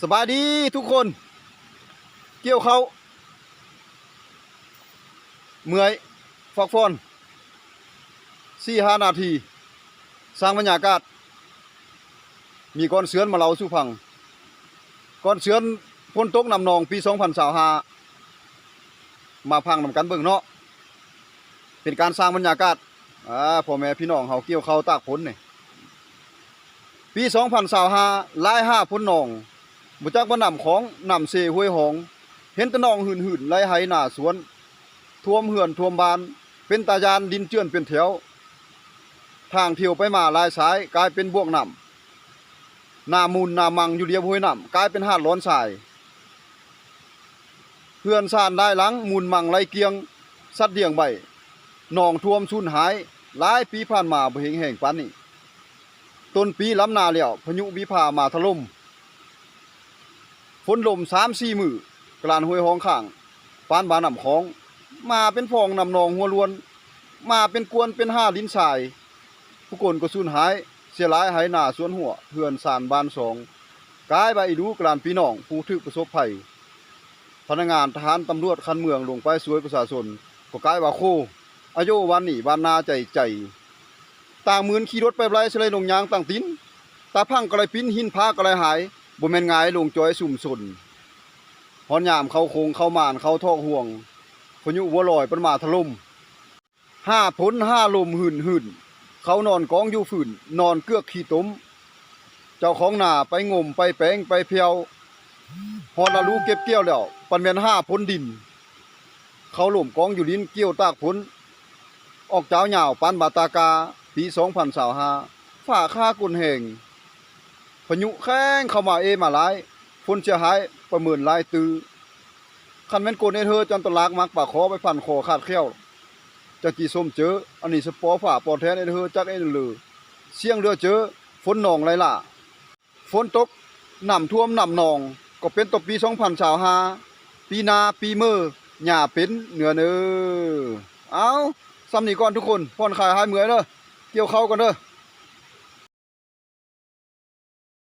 สบายดีทุกคนเกี่ยวเขาเมื่อยฟอกฟอน4-5 นาทีสร้างบรรยากาศมีก้อนเสือนมาเล่าสู่ฟังก้อนเสือนพ้นตกนำนองปี2025มาพังนำกันเบิ่งเนาะเป็นการสร้างบรรยากาศพ่อแม่พี่น้องเฮาเกี่ยวเขาตากฝนนี่ปี2025หลาย5พ้นนองบ่จักว่าน้ำของน้ำเสห้วยหองเห็นแต่นองหื่นๆไหลไหหน้าสวนท่วมเหือนท่วมบ้านเป็นตายานดินเจื้อนเป็นแถวทางเที่ยวไปมาหลายสายกลายเป็นบวกน้ำนามูลนามังอยู่เรียบห้วยน้ำกลายเป็นหาดร้อนทรายเพื่อนซ่านได้หลังมูลมังไหลเกียงสัตว์เลี้ยงใบหนองท่วมสูญหายหลายปีผ่านมาบ่เห็นแห่งปานนี้ต้นปีล้ำนาแล้วพายุวิภามาถล่มฝนลม 3-4 มื้อกลานห้วยห้องข้างปานบาน้ำของมาเป็นพองนำนองหัวล้วนมาเป็นกวนเป็น5ลิ้นทรายผู้คนก็สูญหายเสียหลายหายหน้าสวนหัวเพื่อนสานบ้าน2กลายไปอีดูกลานพี่น้องผู้ถึกประสบภัยพนักงานทหารตำรวจคันเมืองลงไปช่วยประชาชนก็กลายว่าโคอายุวันนี้วันนาใจต่างหมื่นขี่รถไปไล่สไลลงยางต่างตินตาพังก็เลยปิ้นหินพาก็เลยหายบ่แม่นง่ายลงจอยสุ่มสนฮอนยามเข้าโคงเข้ามานเข้าทอกห่วงพายุวัวลอยเป็นมาถล่ม5 ฝน 5 ลมหื่นเขานอนกองอยู่ฝืนนอนเกือกขี้ต้มเจ้าของนาไปงมไปแปลงไปเพียวฮอนละรู้เก็บเกี่ยวแล้วปันแม่น5 ฝนดินเขาล่มกองอยู่ลิ้นเกี่ยวตากฝนออกเจ้าหยาวปานบาตากาปี2025ฝ่าค่ากุนแห่งพายุแข้งเข้ามามาหลายฝนเสียหายประเมินหลายตือคันแม่นกลเธอจนตลากมักปากคอไปพันคอขาดแคล้วจะกี่ส้มเจออันนี้สปอฝ่าปอแท้เธอจักเลยเสียงเรือเจอฝนหนองไหลล่ะฝนตกน้ำท่วมน้ำหนองก็เป็นตกปี2025ปีนาปีมือหญ้าเป็นเหนือเอาซ้ำนี่ก่อนทุกคนผ่อนคลายหายเมื่อยเด้อเกี่ยวเข้ากันเด้อ